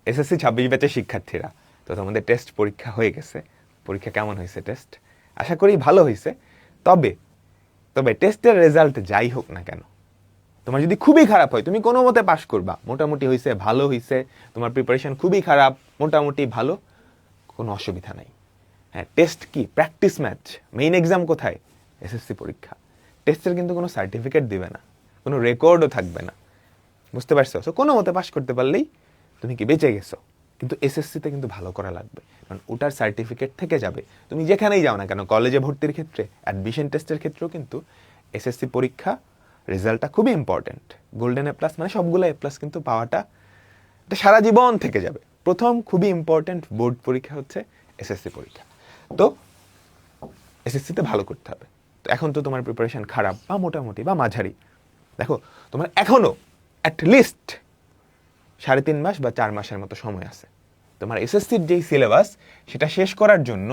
SSC 26 ব্যাচের শিক্ষার্থীরা, তো তোমাদের টেস্ট পরীক্ষা হয়ে গেছে। পরীক্ষা কেমন হয়েছে? টেস্ট আশা করি ভালো হয়েছে। তবে তবে টেস্টের রেজাল্ট যাই হোক না কেন, তোমার যদি খুবই খারাপ হয়, তুমি কোনো মতে পাশ করবা। মোটামুটি হয়েছে, ভালো হয়েছে, তোমার প্রিপারেশন খুবই খারাপ, মোটামুটি ভালো, কোনো অসুবিধা নাই। হ্যাঁ, টেস্ট কি প্র্যাকটিস ম্যাচ, মেইন এক্সাম কোথায়? এসএসসি পরীক্ষা। টেস্টের কিন্তু কোনো সার্টিফিকেট দিবে না, কোনো রেকর্ডও থাকবে না, বুঝতে পারছো? সো কোনো মতে পাশ করতে পারলেই তুমি কি বেঁচে গেছো। কিন্তু এসএসসিতে কিন্তু ভালো করা লাগবে, কারণ ওটার সার্টিফিকেট থেকে যাবে তুমি যেখানেই যাও না কেন। কলেজে ভর্তির ক্ষেত্রে, অ্যাডমিশন টেস্টের ক্ষেত্রেও কিন্তু এসএসসি পরীক্ষা রেজাল্টটা খুবই ইম্পর্টেন্ট। গোল্ডেন এ প্লাস মানে সবগুলো এ প্লাস কিন্তু পাওয়াটা এটা সারা জীবন থেকে যাবে। প্রথম খুবই ইম্পর্টেন্ট বোর্ড পরীক্ষা হচ্ছে এসএসসি পরীক্ষা। তো এসএসসিতে ভালো করতে হবে। তো এখন তো তোমার প্রিপারেশন খারাপ বা মোটামুটি বা মাঝারি, দেখো তোমার এখনো অ্যাটলিস্ট 3.5 মাস বা 4 মাসের মতো সময় আছে। তোমার এসএসসির যেই সিলেবাস সেটা শেষ করার জন্য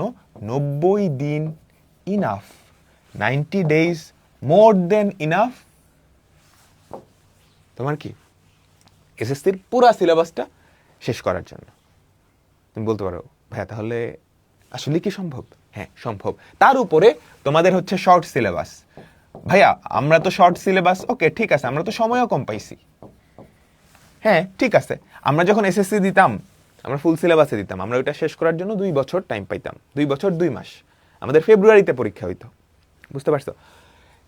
90 দিন ইনাফ, 90 ডেজ মোর দেন ইনাফ। তোমার কি এসএসসির পুরা সিলেবাসটা শেষ করার জন্য। তুমি বলতে পারো ভাইয়া তাহলে আসলে কি সম্ভব? হ্যাঁ সম্ভব। তার উপরে তোমাদের হচ্ছে শর্ট সিলেবাস। ভাইয়া আমরা তো শর্ট সিলেবাস, ওকে ঠিক আছে, আমরা তো সময়ও কম পাইছি। হ্যাঁ ঠিক আছে, আমরা যখন এসএসসি দিতাম আমরা ফুল সিলেবাসে দিতাম, আমরা ওইটা শেষ করার জন্য 2 বছর টাইম পাইতাম, 2 বছর 2 মাস। আমাদের ফেব্রুয়ারিতে পরীক্ষা হইতো, বুঝতে পারছো?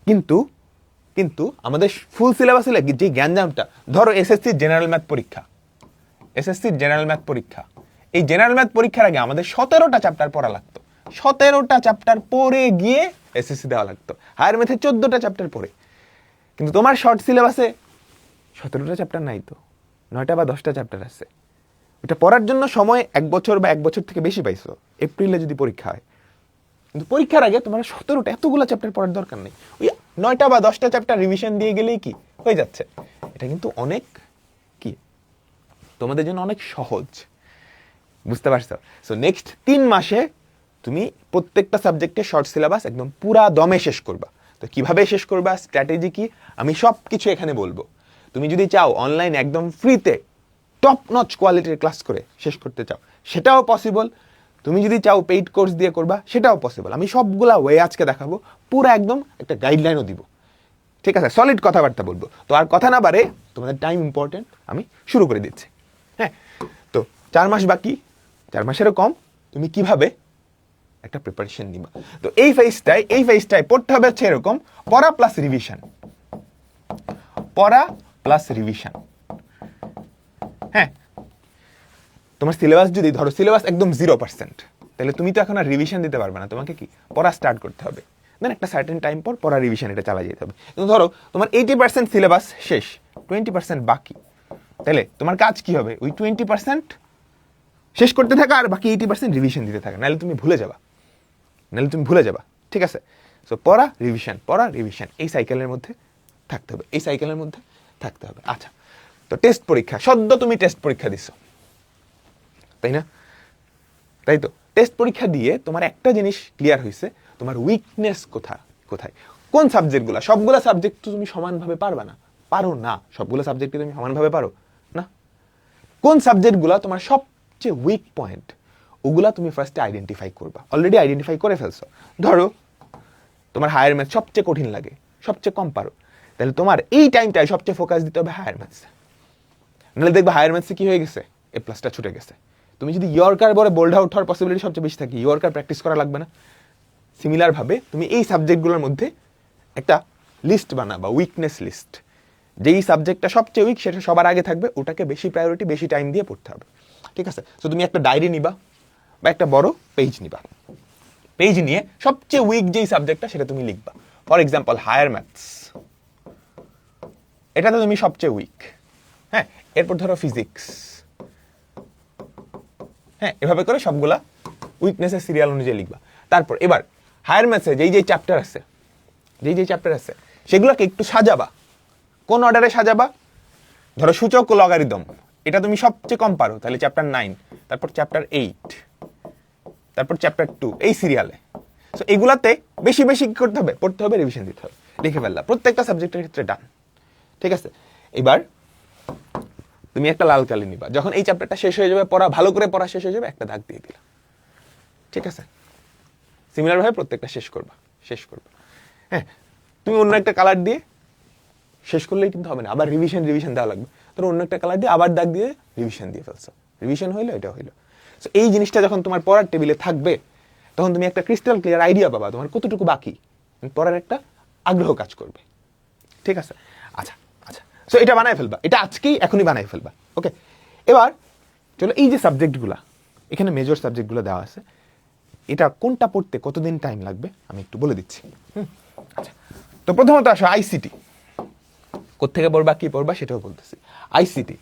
কিন্তু কিন্তু আমাদের ফুল সিলেবাস হলে যে জ্ঞানজামটা, ধরো এসএসসির জেনারেল ম্যাথ পরীক্ষা, এসএসসির জেনারেল ম্যাথ পরীক্ষা, এই জেনারেল ম্যাথ পরীক্ষার আগে আমাদের 17টা চ্যাপ্টার পড়া লাগতো। 17টা চ্যাপ্টার পড়ে গিয়ে এসএসসি দেওয়া লাগতো, হায়ার ম্যাথে 14টা চ্যাপ্টার পড়ে। কিন্তু তোমার শর্ট সিলেবাসে 17টা চ্যাপ্টার নাই তো, 9টা বা 10টা চ্যাপ্টার আছে। ওটা পড়ার জন্য সময় 1 বছর বা 1 বছর থেকে বেশি পাইছো এপ্রিলে যদি পরীক্ষা হয়। কিন্তু পরীক্ষার আগে তোমার 17টা এতগুলো চ্যাপ্টার পড়ার দরকার নেই, ওই 9টা বা 10টা চ্যাপ্টার রিভিশন দিয়ে গেলেই কি হয়ে যাচ্ছে। এটা কিন্তু অনেক কি তোমাদের জন্য অনেক সহজ, বুঝতে পারছো? সো নেক্সট 3 মাসে তুমি প্রত্যেকটা সাবজেক্টে শর্ট সিলেবাস একদম পুরা দমে শেষ করবা। তো কিভাবে শেষ করবা, স্ট্র্যাটেজি কি, আমি সব কিছু এখানে বলবো। তুমি যদি চাও অনলাইন একদম ফ্রিতে টপ নচ কোয়ালিটির ক্লাস করে শেষ করতে চাও, সেটাও পসিবল। তুমি যদি চাও পেইড কোর্স দিয়ে করবা, সেটাও পসিবল। আমি সবগুলা ওয়ে আজকে দেখাবো, পুরো একদম একটা গাইডলাইনও দিব, ঠিক আছে? সলিড কথাবার্তা বলবো। তো আর কথা না বাড়ে, তোমাদের টাইম ইম্পর্টেন্ট, আমি শুরু করে দিচ্ছি। হ্যাঁ, তো 4 মাস বাকি, 4 মাসেরও কম, তুমি কিভাবে একটা প্রিপারেশন নিবা। তো এই ফেজটায় পড়তে হবে হচ্ছে এরকম, পড়া প্লাস রিভিশন, পড়া প্লাস রিভিশন। হ্যাঁ, তোমার সিলেবাস যদি ধরো সিলেবাস একদম 0%, তাহলে তুমি তো এখন আর রিভিশন দিতে পারবে না, তোমাকে কি পড়া স্টার্ট করতে হবে। দেন একটা সার্টেন টাইম পর পড়া রিভিশন এটা চালা যেতে হবে। কিন্তু ধরো তোমার 80% সিলেবাস শেষ, 20% বাকি, তাহলে তোমার কাজ কি হবে? ওই 20% শেষ করতে থাকা আর বাকি 80% রিভিশন দিতে থাকা, নাহলে তুমি ভুলে যাবা, ঠিক আছে? সো পড়া রিভিশন এই সাইকেলের মধ্যে থাকতে হবে, আচ্ছা, তো টেস্ট পরীক্ষা, সদ্য তুমি টেস্ট পরীক্ষা দিছো, তাই না? তাই তো টেস্ট পরীক্ষা দিয়ে তোমার একটা জিনিস ক্লিয়ার হয়েছে, তোমার উইকনেস কোথায়, কোন সাবজেক্টগুলো। সবগুলো সাবজেক্ট তো তুমি সমানভাবে পারবা না, সবগুলো সাবজেক্টে তুমি সমানভাবে পারো না। কোন সাবজেক্টগুলো তোমার সবচেয়ে উইক পয়েন্ট, ওগুলা তুমি ফার্স্টে আইডেন্টিফাই করবা। অলরেডি আইডেন্টিফাই করে ফেলছো। ধরো তোমার হায়ার ম্যাথ সবচেয়ে কঠিন লাগে, সবচেয়ে কম পারো, তাহলে তোমার এই টাইমটায় সবচেয়ে ফোকাস দিতে হবে হায়ার ম্যাথসে। নাহলে দেখবে হায়ার ম্যাথসে কি হয়ে গেছে, এ প্লাসটা ছুটে গেছে। তুমি যদি ইয়র্কার বলে বোল্ড আউট হওয়ার পসিবিলিটি সবচেয়ে বেশি থাকে, ইয়র্কার প্র্যাকটিস করা লাগবে না। সিমিলার ভাবে তুমি এই সাবজেক্টগুলোর মধ্যে একটা লিস্ট বানাবা, উইকনেস লিস্ট। যেই সাবজেক্টটা সবচেয়ে উইক সেটা সবার আগে থাকবে, ওটাকে বেশি প্রায়োরিটি, বেশি টাইম দিয়ে পড়তে হবে, ঠিক আছে? তো তুমি একটা ডায়েরি নিবা বা একটা বড় পেজ নিবা, পেজ নিয়ে সবচেয়ে উইক যেই সাবজেক্টটা সেটা তুমি লিখবা। ফর এক্সাম্পল হায়ার ম্যাথস, এটাতে তুমি সবচেয়ে উইক। হ্যাঁ, এরপর ধরো ফিজিক্স। হ্যাঁ, এভাবে করে সবগুলা উইকনেসের সিরিয়াল অনুযায়ী লিখবা। তারপর এবার হায়ার ম্যাথসে যেই চ্যাপ্টার আছে সেগুলোকে একটু সাজাবা। কোন অর্ডারে সাজাবা? ধরো সূচক ও লগারিদম, এটা তুমি সবচেয়ে কম পারো, তাহলে চ্যাপ্টার 9, তারপর চ্যাপ্টার 8, তারপর চ্যাপ্টার 2, এই সিরিয়ালে। সো এগুলাতে বেশি বেশি কি করতে হবে? পড়তে হবে, রিভিশন দিতে হবে। লিখে ফেললা, প্রত্যেকটা সাবজেক্টের ক্ষেত্রে ডান, ঠিক আছে? এবার তুমি একটা লাল কালি নিবা, যখন এই চ্যাপ্টারটা শেষ হয়ে যাবে, পড়া ভালো করে পড়া শেষ হয়ে যাবে, একটা দাগ দিয়ে দিলা, ঠিক আছে? সিমিলার ভাবে প্রত্যেকটা শেষ করবা। হ্যাঁ, তুমি অন্য একটা কালার দিয়ে শেষ করলেই কিন্তু হবে না, আবার রিভিশন দেওয়া লাগবে। তোর অন্য একটা কালার দিয়ে আবার দাগ দিয়ে রিভিশন দিয়ে ফেলছো, রিভিশন হইলো, এটা হইলো। সো এই জিনিসটা যখন তোমার পড়ার টেবিলে থাকবে, তখন তুমি একটা ক্রিস্টাল ক্লিয়ার আইডিয়া পাবা তোমার কতটুকু বাকি, পড়ার একটা আগ্রহ কাজ করবে, ঠিক আছে? আচ্ছা, সো এটা বানায় ফেলবা, এটা আজকেই এখনই বানায় ফেলবা। ওকে, এবার চলো এই যে সাবজেক্টগুলা, এখানে মেজর সাবজেক্টগুলো দেওয়া আছে, এটা কোনটা পড়তে কতদিন টাইম লাগবে আমি একটু বলে দিচ্ছি। আচ্ছা, তো প্রথমত আসো আইসিটি, কোত্থেকে পড়বা, কি পড়বা সেটাও বলতেছি। আইসিটি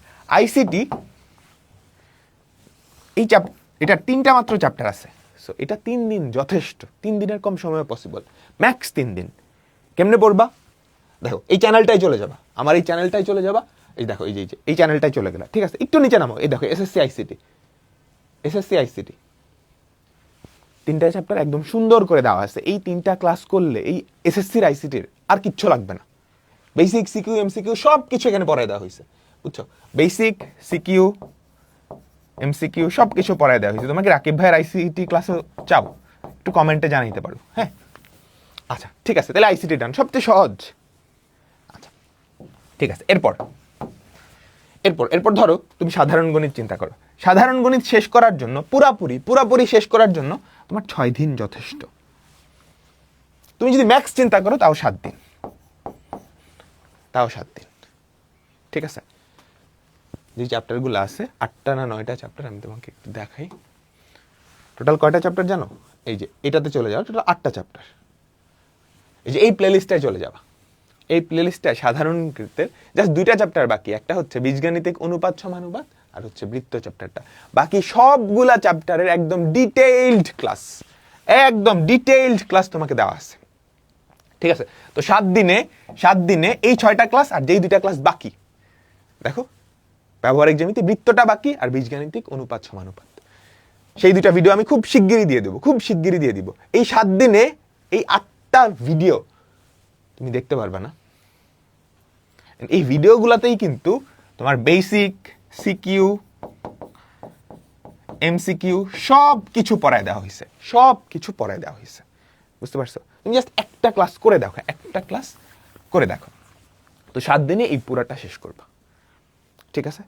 এই এটা 3টা মাত্র চ্যাপ্টার আছে। সো এটা 3 দিন যথেষ্ট, 3 দিনের কম সময়ে পসিবল, ম্যাক্স 3 দিন। কেমনে পড়বা? দেখো, এই চ্যানেলটাই চলে যাবা, আমার এই চ্যানেলটাই চলে যাবা, এই দেখো এই চ্যানেলটাই চলে গেলা, ঠিক আছে? একটু নিচে নামো, এই দেখো এসএসসি আইসিটি 3টা চ্যাপ্টার একদম সুন্দর করে দেওয়া আছে। এই 3টা ক্লাস করলে এই এসএসসির আইসিটির আর কিচ্ছু লাগবে না। বেসিক, সিকিউ, এমসিকিউ সব কিছু এখানে পড়ায় দেওয়া হয়েছে, বুঝছো? বেসিক, সিকিউ, এমসিকিউ সব কিছু পড়ায় দেওয়া হয়েছে। তোমাকে রাকিব ভাইয়ের আইসিটি ক্লাসে চাও, একটু কমেন্টে জানাইতে পারো, হ্যাঁ? আচ্ছা, ঠিক আছে, তাহলে আইসিটি ডান, সবচেয়ে সহজ। আচ্ছা, ঠিক আছে। এরপর ধরো তুমি সাধারণ গণিত চিন্তা করো। সাধারণ গণিত শেষ করার জন্য, পুরাপুরি শেষ করার জন্য তোমার 6 দিন যথেষ্ট। তুমি যদি ম্যাক্স চিন্তা করো, তাও 7 দিন, ঠিক আছে? যে চ্যাপ্টারগুলো আছে, 8টা না 9টা চ্যাপ্টার, আমি তোমাকে একটু দেখাই। টোটাল কয়টা চ্যাপ্টার জানো? এই যে এটাতে চলে যাও, টোটাল 8টা চ্যাপ্টার। এই যে এই প্লেলিস্টটায় চলে যাবা, এই প্লেলিস্টটায় সাধারণ গণিতের জাস্ট 2টা চ্যাপ্টার বাকি, একটা হচ্ছে বীজগাণিতিক অনুপাত সমানুপাত, আর হচ্ছে বৃত্ত চ্যাপ্টারটা। বাকি সবগুলা চ্যাপ্টারের একদম ডিটেইলড ক্লাস তোমাকে দেওয়া আছে, ঠিক আছে? তো 7 দিনে এই 6টা ক্লাস আর যেই 2টা ক্লাস বাকি, দেখো ব্যবহারিক জ্যামিতি বৃত্তটা বাকি, আর বীজগাণিতিক অনুপাত সমানুপাত, সেই 2টা ভিডিও আমি খুব শিগগিরই দিয়ে দিব। এই 7 দিনে এই 8টা ভিডিও তুমি দেখতে পারবে না। এই ভিডিওগুলোতেই কিন্তু তোমার বেসিক, সিকিউ, এমসিকিউ সব কিছু পড়ায় দেওয়া হয়েছে, বুঝতে পারছো? তুমি জাস্ট একটা ক্লাস করে দেখো, তো 7 দিনে এই পুরোটা শেষ করবা, ঠিক আছে?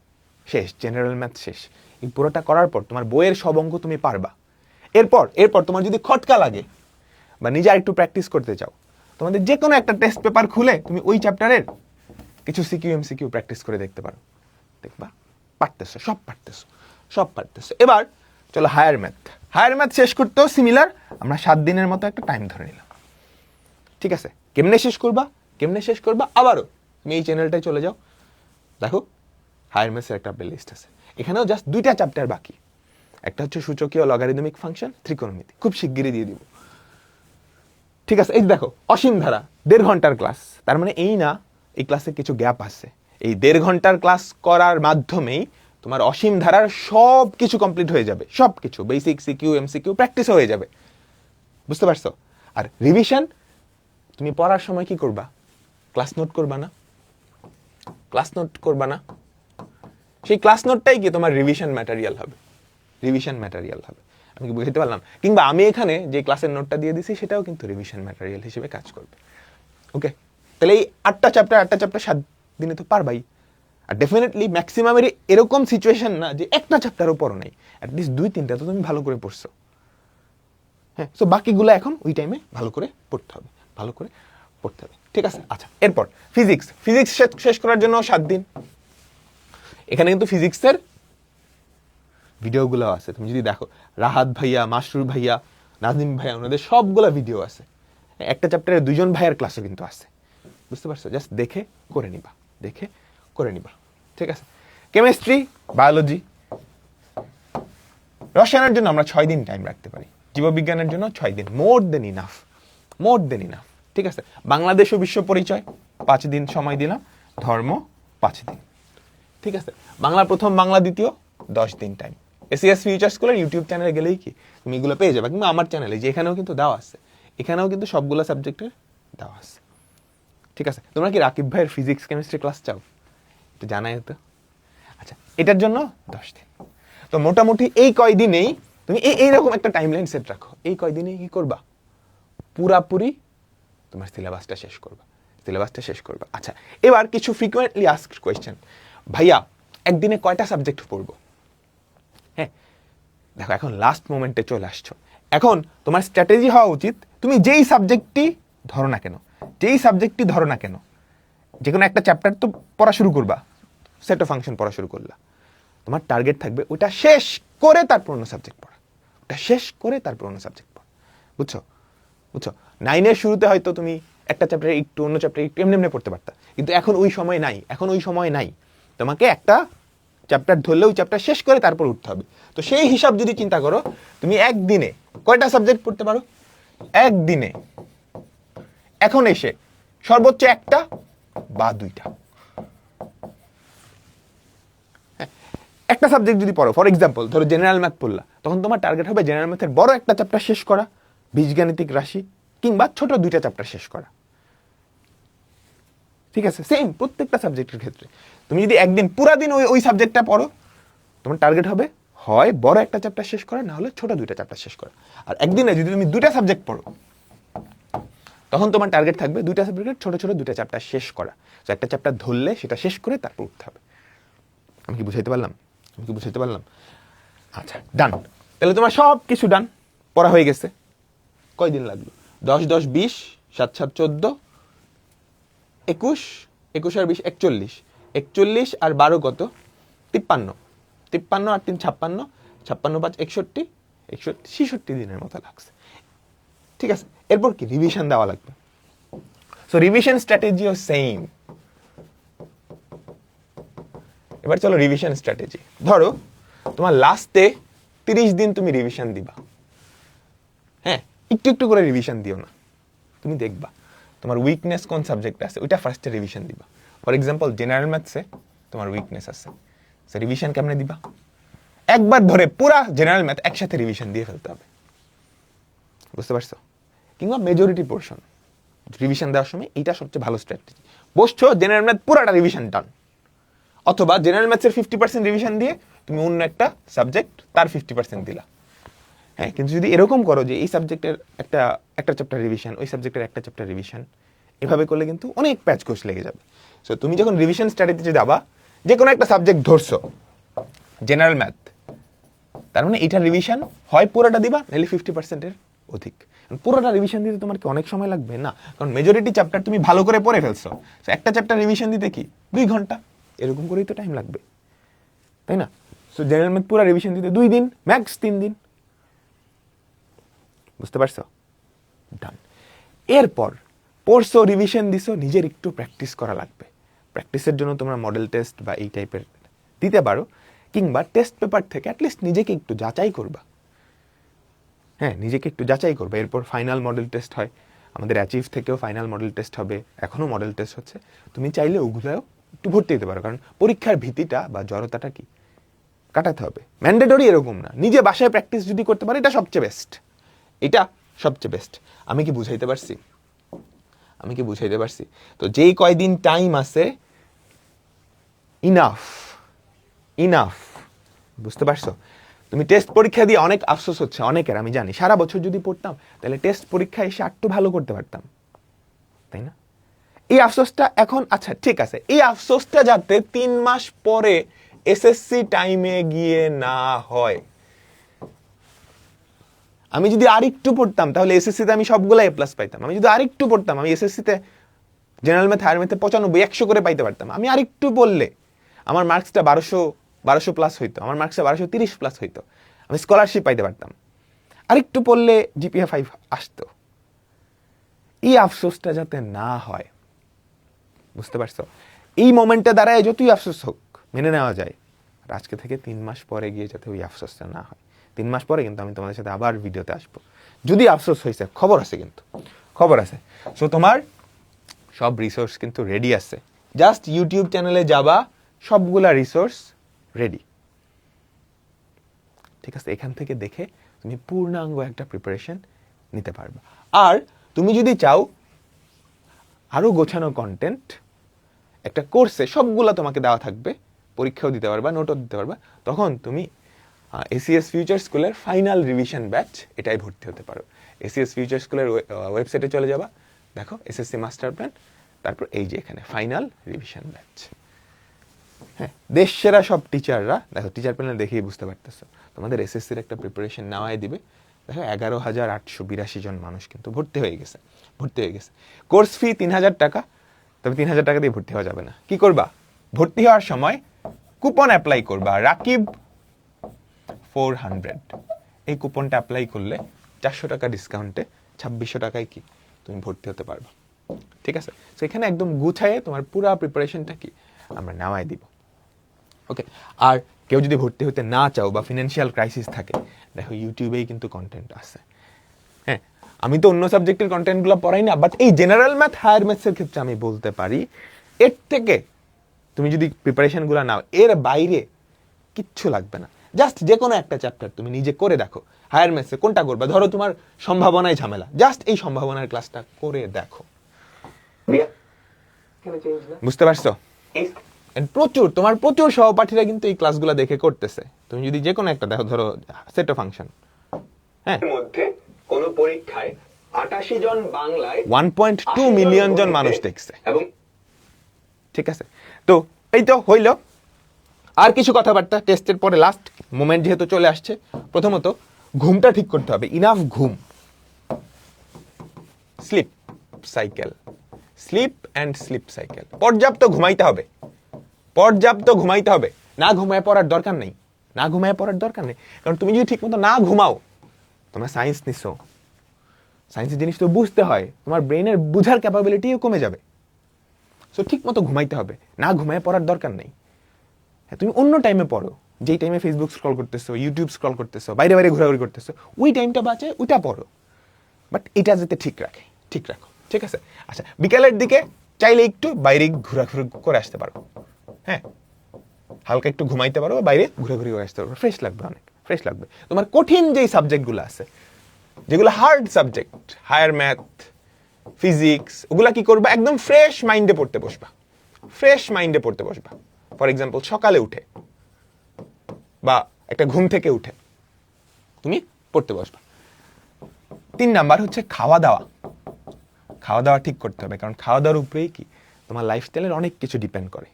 শেষ, জেনারেল ম্যাথ শেষ। এই পুরোটা করার পর তোমার বইয়ের সব অঙ্ক তুমি পারবা। এরপর তোমার যদি খটকা লাগে বা নিজে আরেকটু প্র্যাকটিস করতে চাও, তোমাদের যে কোনো একটা টেস্ট পেপার খুলে তুমি ওই চ্যাপ্টারের কিছু সিকিউ এমসিকিউ প্র্যাকটিস করে দেখতে পারো, দেখবা সব পারতেছো। এবার চলো হায়ার ম্যাথ শেষ করতেও সিমিলার, আমরা 7 দিনের মতো একটা টাইম ধরে নিলাম, ঠিক আছে? কেমনে শেষ করবা আবারও তুমি এই চ্যানেলটায় চলে যাও, দেখো হায়ার ম্যাথসের একটা প্লেলিস্ট আছে, এখানেও জাস্ট 2টা চ্যাপ্টার বাকি। একটা হচ্ছে সূচকীয় লগারিদমিক ফাংশন, ত্রিকোণমিতি, খুব শিগগিরই দিয়ে দিব, ঠিক আছে? এই দেখো অসীম ধারা 1.5 ঘন্টার ক্লাস, তার মানে এই না এই ক্লাসে কিছু গ্যাপ আছে। এই 1.5 ঘন্টার ক্লাস করার মাধ্যমেই তোমার অসীম ধারার সব কিছু কমপ্লিট হয়ে যাবে, সব কিছু বেসিক, সিকিউ, এমসিকিউ প্র্যাকটিস হয়ে যাবে, বুঝতে পারছো? আর রিভিশন তুমি পড়ার সময় কি করবা? ক্লাস নোট করবা না, সেই ক্লাস নোটটাই কি তোমার রিভিশন ম্যাটেরিয়াল হবে। আমি কি বুঝতে পারলাম? কিংবা আমি এখানে যে ক্লাসের নোটটা দিয়ে দিছি, সেটাও কিন্তু রিভিশন ম্যাটেরিয়াল হিসেবে কাজ করবে। ওকে, তাহলে এই 8টা চ্যাপ্টার 7 দিনে তো পারবাই। আর ডেফিনেটলি ম্যাক্সিমামের এরকম সিচুয়েশন না যে একটা চ্যাপ্টারও পড়ো নাই, অ্যাটলিস্ট 2-3টা তো তুমি ভালো করে পড়ছো, হ্যাঁ? সো বাকিগুলো এখন ওই টাইমে ভালো করে পড়তে হবে, ঠিক আছে? আচ্ছা, এরপর ফিজিক্স শেষ করার জন্য 7 দিন। এখানে কিন্তু ফিজিক্সের ভিডিওগুলো আছে, তুমি যদি দেখো রাহাত ভাইয়া, মাসরুর ভাইয়া, নাজিম ভাইয়া, ওনাদের সবগুলো ভিডিও আছে। একটা চ্যাপ্টারে 2জন ভাইয়ার ক্লাসও কিন্তু আছে, বুঝতে পারছো? জাস্ট দেখে করে নিবা, ঠিক আছে? কেমিস্ট্রি, বায়োলজি, রসায়নের জন্য আমরা 6 দিন টাইম রাখতে পারি, জীববিজ্ঞানের জন্য 6 দিন, মোর দেন ইনাফ, ঠিক আছে? বাংলাদেশ ও বিশ্ব পরিচয় 5 দিন সময় দিলাম, ধর্ম 5 দিন, ঠিক আছে? বাংলা প্রথম, বাংলা দ্বিতীয় 10 দিন টাইম। এসিএস ফিউচার স্কুলের ইউটিউব চ্যানেলে গেলেই কি তুমি এগুলো পেয়ে যাবে, কিংবা আমার চ্যানেলে, যে এখানেও কিন্তু দেওয়া আছে, এখানেও কিন্তু সবগুলো সাবজেক্টের দেওয়া আছে, ঠিক আছে? তোমরা কি রাকিব ভাইয়ের ফিজিক্স কেমিস্ট্রি ক্লাস চাও? একটু জানাই তো। আচ্ছা, এটার জন্য 10 দিন। তো মোটামুটি এই কয়দিনেই তুমি এইরকম একটা টাইমলাইন সেট রাখো, এই কয়দিনেই কি করবা, পুরাপুরি তোমার সিলেবাসটা শেষ করবা। আচ্ছা, এবার কিছু ফ্রিকোয়েন্টলি আস্কড কোয়েশ্চেন, ভাইয়া একদিনে কয়টা সাবজেক্ট পড়বো? হ্যাঁ, দেখো এখন লাস্ট মোমেন্টে চলে আসছো। এখন তোমার স্ট্র্যাটেজি হওয়া উচিত, তুমি যেই সাবজেক্টটি ধরো না কেন, যে কোনো একটা চ্যাপ্টার তো পড়া শুরু করবা, সেট অফ ফাংশন পড়া শুরু করলা, তোমার টার্গেট থাকবে ওটা শেষ করে তারপর অন্য সাবজেক্ট পড়া, বুঝছো? 9-এর শুরুতে হয়তো তুমি একটা চ্যাপ্টারে একটু, অন্য চ্যাপ্টারে একটু এমনি পড়তে পারতা, কিন্তু এখন ওই সময় নাই, তোমাকে একটা চ্যাপ্টার ধরলে ওই চ্যাপ্টার শেষ করে তারপর উঠতে হবে। তো সেই হিসাব যদি চিন্তা করো, তুমি একদিনে কয়টা সাবজেক্ট পড়তে পারো? একদিনে এখন এসে সর্বোচ্চ একটা বা দুইটা, একটা সাবজেক্ট যদি পড়ো, ফর এক্সাম্পল ধরো জেনারেল ম্যাথ পড়লা, তখন তোমার টার্গেট হবে জেনারেল ম্যাথের বড় একটা চ্যাপ্টার শেষ করা, বীজগাণিতিক রাশি, কিংবা ছোট 2টা চ্যাপ্টার শেষ করা। ঠিক আছে, সেম প্রত্যেকটা সাবজেক্টের ক্ষেত্রে তুমি যদি একদিন পুরা দিন ওই সাবজেক্টটা পড়ো, তোমার টার্গেট হবে হয় বড় একটা চ্যাপ্টার শেষ করা, না হলে ছোট 2টা চ্যাপ্টার শেষ করা। আর একদিনে যদি তুমি 2টা সাবজেক্ট পড়ো, তখন তোমার টার্গেট থাকবে 2টা সাবজেক্টের ছোট 2টা চ্যাপ্টার শেষ করা। তো একটা চ্যাপ্টার ধরলে সেটা শেষ করে তারপর উঠতে হবে। আমি কি বুঝাইতে পারলাম? আচ্ছা, ডান। তাহলে তোমার সব কিছু ডান, পড়া হয়ে গেছে। কয়দিন লাগলো? 10 20, 7 7 14, 21 21 আর 20 41, 41 আর 12 কত? 53, 53 আর 3 56, 56 5 61, 66 দিনের মতো লাগছে। ঠিক আছে, এরপর কি রিভিশন দেওয়া লাগবে। সো রিভিশন স্ট্র্যাটেজিও সেম। এবার চলো রিভিশন স্ট্র্যাটেজি। ধরো তোমার লাস্টে 30 দিন তুমি রিভিশন দিবা। হ্যাঁ, একটু করে রিভিশন দিও না, তুমি দেখবা তোমার উইকনেস কোন সাবজেক্টে আছে, ওইটা ফার্স্টে রিভিশন দিবা। ফর এক্সাম্পল জেনারেল ম্যাথসে তোমার উইকনেস আছে, সো রিভিশন কেমনে দিবা? একবার ধরে পুরা জেনারেল ম্যাথ একসাথে রিভিশন দিয়ে ফেলতে হবে, বুঝতে পারছো? কিংবা মেজরিটি পোর্শন রিভিশন দেওয়ার সময় এইটা সবচেয়ে ভালো স্ট্র্যাটেজি। বসছো জেনারেল ম্যাথ পুরাটা রিভিশন ডান, অথবা জেনারেল ম্যাথসের 50% রিভিশন দিয়ে তুমি অন্য একটা সাবজেক্ট তার 50% দিলা। হ্যাঁ, কিন্তু যদি এরকম করো যে এই সাবজেক্টের একটা চ্যাপ্টার রিভিশন, ওই সাবজেক্টের একটা চ্যাপ্টার রিভিশন, এভাবে করলে কিন্তু অনেক প্যাচ কোর্স লেগে যাবে। সো তুমি যখন রিভিশন স্ট্র্যাটেজি যাবা, যে কোনো একটা সাবজেক্ট ধরছো জেনারেল ম্যাথ, তার মানে এটা রিভিশন হয় পুরোটা দিবা, নাহলে 50%-এর অধিক। পুরোটা রিভিশন দিতে তোমার কি অনেক সময় লাগবে? না, কারণ মেজরিটি চ্যাপ্টার তুমি ভালো করে পড়ে ফেলছো। সো একটা চ্যাপ্টার রিভিশন দিতে কি 2 ঘন্টা, এরকম করেই তো টাইম লাগবে, তাই না? সো জেনারেল ম্যাথ পুরো রিভিশন দিতে 2 দিন, ম্যাক্স 3 দিন। বুঝতে পারছো? ডান। এরপর পড়ছো, রিভিশন দিছো, নিজের একটু প্র্যাকটিস করা লাগবে। প্র্যাকটিসের জন্য তোমরা মডেল টেস্ট বা এই টাইপের দিতে পারো, কিংবা টেস্ট পেপার থেকে অ্যাটলিস্ট নিজেকে একটু যাচাই করবা। হ্যাঁ, নিজেকে একটু যাচাই করবে। এরপর ফাইনাল মডেল টেস্ট হয়, আমাদের অ্যাচিভ থেকেও ফাইনাল মডেল টেস্ট হবে, এখনও মডেল টেস্ট হচ্ছে। তুমি চাইলে ওগুলোও একটু ভর্তি দিতে পারো, কারণ পরীক্ষার ভীতিটা বা জড়তাটা কি কাটাতে হবে। ম্যান্ডেটরি এরকম না, নিজে বাসায় প্র্যাকটিস যদি করতে পারো, এটা সবচেয়ে বেস্ট। আমি কি বুঝাইতে পারছি? তো যেই কয়দিন টাইম আছে, ইনাফ, বুঝতে পারছো? তুমি টেস্ট পরীক্ষা দিয়ে অনেক আফসোস হচ্ছে অনেকের, আমি জানি। সারা বছর যদি পড়তাম, তাহলে টেস্ট পরীক্ষা এসে একটু ভালো করতে পারতাম, তাই না? এই আফসোসটা এখন, আচ্ছা ঠিক আছে, এই আফসোসটা যাতে 3 মাস পরে এসএসসি টাইমে গিয়ে না হয়। আমি যদি আরেকটু পড়তাম, তাহলে এসএসসিতে আমি সবগুলো A+ পাইতাম। আমি যদি আরেকটু পড়তাম, আমি এসএসসিতে জেনারেল ম্যাথ, হায়ার ম্যাথে 95 100 করে পাইতে পারতাম। আমি আরেকটু পড়লে আমার মার্কসটা 1200 প্লাস হইতো, আমার মার্কসটা 1230 প্লাস হইতো, আমি স্কলারশিপ পাইতে পারতাম। আরেকটু পড়লে GPA 5 আসতো। এই আফসোসটা যাতে না হয়, বুঝতে পারছো? এই মোমেন্টে দাঁড়ায় যতই আফসোস হোক মেনে নেওয়া যায়, আর আজকে থেকে 3 মাস পরে গিয়ে যাতে ওই আফসোসটা না হয়। 3 মাস পরে কিন্তু আমি তোমাদের সাথে আবার ভিডিওতে আসবো, যদি আফসোস হয়েছে। খবর আছে। সো তোমার সব রিসোর্স কিন্তু রেডি আছে, জাস্ট ইউটিউব চ্যানেলে যাবা, সবগুলা রিসোর্স রেডি। ঠিক আছে, এখান থেকে দেখে তুমি পূর্ণাঙ্গ একটা প্রিপারেশন নিতে পারবে। আর তুমি যদি চাও আরো গোছানো কন্টেন্ট, একটা কোর্সে সবগুলা তোমাকে দেওয়া থাকবে, পরীক্ষাও দিতে পারবা, নোটও দিতে পারবা, তখন তুমি এসিএস ফিউচার স্কুলের ফাইনাল রিভিশন ব্যাচ এটাই ভর্তি হতে পারো। এসিএস ফিউচার স্কুলের ওয়েবসাইটে চলে যাবা, দেখো এসএসসি মাস্টার প্ল্যান, তারপর এই যে এখানে ফাইনাল রিভিশন ব্যাচ। হ্যাঁ, দেশ সেরা সব টিচাররা, দেখো টিচার প্যানেল দেখেই বুঝতে পারতেছো তোমাদের এসএসসির একটা প্রিপারেশন নেওয়াই দিবে। দেখো 11,882 জন মানুষ কিন্তু ভর্তি হয়ে গেছে। কোর্স ফি 3,000 টাকা, তবে 3,000 টাকা দিয়ে ভর্তি হওয়া যাবে না। কি করবা, ভর্তি হওয়ার সময় কুপন অ্যাপ্লাই করবা, রাকিব 400, এই কুপনটা অ্যাপ্লাই করলে 400 টাকা ডিসকাউন্টে 2600 টাকায় কি তুমি ভর্তি হতে পারবা। ঠিক আছে, তো এখানে একদম গুছায়ে তোমার পুরো প্রিপারেশনটা কি আমরা নেওয়াই দিব। ওকে, আর কেউ যদি ভর্তি হতে না চাও বা ফিনান্সিয়াল ক্রাইসিস থাকে, দেখো ইউটিউবেই কিন্তু কন্টেন্ট আছে। হ্যাঁ, আমি তো অন্য সাবজেক্টের কন্টেন্টগুলো পড়াই না, বাট এই জেনারেল ম্যাথ, হায়ার ম্যাথসের ক্ষেত্রে আমি বলতে পারি এর থেকে তুমি যদি প্রিপারেশনগুলো নাও, এর বাইরে কিচ্ছু লাগবে না। জাস্ট যে কোনো একটা চ্যাপ্টার তুমি নিজে করে দেখো। হায়ার ম্যাথসে কোনটা করবা, ধরো তোমার সম্ভাবনায় ঝামেলা, জাস্ট এই সম্ভাবনার ক্লাসটা করে দেখো। বুঝতে পারছো? প্রচুর সহপাঠীরা কিন্তু এই ক্লাসগুলো দেখে করতেছে। তুমি যদি যে কোনো একটা দেখো, ধরো সেট অফ ফাংশন, হ্যাঁ, মধ্যে কোন পরীক্ষায় 88 জন বাংলায় 1.2 মিলিয়ন জন মানুষ দেখছে। এবং ঠিক আছে, তো এই তো হইল। আর কিছু কথাবার্তা টেস্টের পরে লাস্ট মোমেন্ট যেহেতু চলে আসছে, প্রথমত ঘুমটা ঠিক করতে হবে, ইনাফ ঘুম, sleep cycle, sleep and sleep cycle, পর্যাপ্ত ঘুমাইতে হবে, না ঘুমায় পড়ার দরকার নেই, কারণ তুমি যদি ঠিক মতো না ঘুমাও, তোমরা সায়েন্স নিছো, সায়েন্সের জিনিস তো বুঝতে হয়, তোমার ব্রেনের বুঝার ক্যাপাবিলিটিও কমে যাবে। সো ঠিক মতো ঘুমাইতে হবে, না ঘুমায় পড়ার দরকার নেই। হ্যাঁ, তুমি অন্য টাইমে পড়ো, যেই টাইমে ফেসবুক স্ক্রল করতেছো, ইউটিউব স্ক্রল করতেছো, বাইরে ঘোরাঘুরি করতেছো, ওই টাইমটা বাঁচে, ওইটা পড়ো, বাট এটা যাতে ঠিক রাখো। ঠিক আছে, আচ্ছা, বিকালের দিকে চাইলে একটু বাইরে ঘোরাঘুরি করে আসতে পারো। হ্যাঁ, হালকা একটু ঘুমাইতে পারো, বাইরে ঘোরাঘুরি করে আসতে পারো, ফ্রেশ লাগবে। তোমার কঠিন যেই সাবজেক্টগুলো আছে, যেগুলো hard subject, higher math, physics, ওগুলা কি করবা, একদম ফ্রেশ মাইন্ডে পড়তে বসবা। ফর এক্সাম্পল, সকালে উঠে বা একটা ঘুম থেকে উঠে তুমি পড়তে বসবা। 3 নাম্বার হচ্ছে খাওয়া দাওয়া ঠিক করতে হবে, কারণ খাওয়া দাওয়ার উপরেই কি তোমার লাইফস্টাইলের অনেক কিছু ডিপেন্ড করে।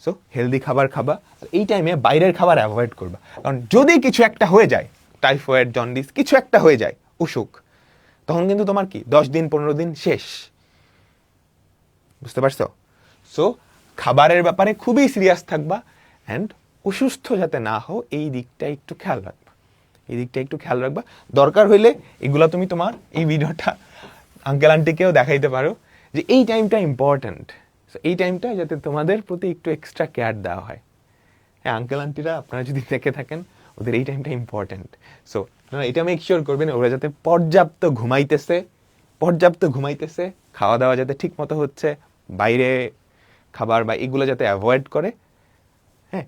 সো হেলদি খাবার খাবা, আর এই টাইমে বাইরের খাবার অ্যাভয়েড করবা, কারণ যদি কিছু একটা হয়ে যায়, টাইফয়েড, জন্ডিস, কিছু একটা হয়ে যায়, অসুখ, তখন কিন্তু তোমার কি 10 দিন 15 দিন শেষ। বুঝতে পারছো? সো খাবারের ব্যাপারে খুবই সিরিয়াস থাকবা, অ্যান্ড অসুস্থ যাতে না হও এই দিকটা একটু খেয়াল রাখবা। দরকার হইলে এগুলা তুমি তোমার এই ভিডিওটা আঙ্কেল আন্টিকেও দেখাইতে পারো, যে এই টাইমটা ইম্পর্ট্যান্ট, এই টাইমটা যাতে তোমাদের প্রতি একটু এক্সট্রা কেয়ার দেওয়া হয়। হ্যাঁ, আঙ্কেল আন্টিরা আপনারা যদি দেখে থাকেন, ওদের এই টাইমটা ইম্পর্ট্যান্ট। সো এটা মেক শিওর করবেন ওরা যাতে পর্যাপ্ত ঘুমাইতেছে, খাওয়া দাওয়া যাতে ঠিক মতো হচ্ছে, বাইরে খাবার বা এগুলো যাতে অ্যাভয়েড করে, হ্যাঁ,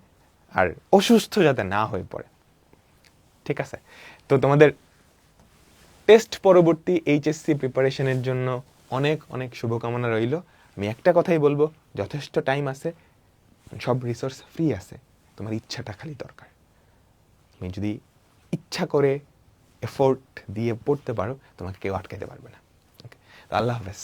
আর অসুস্থ যাতে না হয়ে পড়ে। ঠিক আছে, তো তোমাদের টেস্ট পরবর্তী এইচএসসি প্রিপারেশনের জন্য অনেক শুভকামনা রইল। আমি একটা কথাই বলবো, যথেষ্ট টাইম আছে, সব রিসোর্স ফ্রি আছে, তোমার ইচ্ছাটা খালি দরকার। তুমি যদি ইচ্ছা করে এফোর্ট দিয়ে পড়তে পারো, তোমাকে কেউ আটকাতে পারবে না। ওকে, আল্লাহ হাফেজ।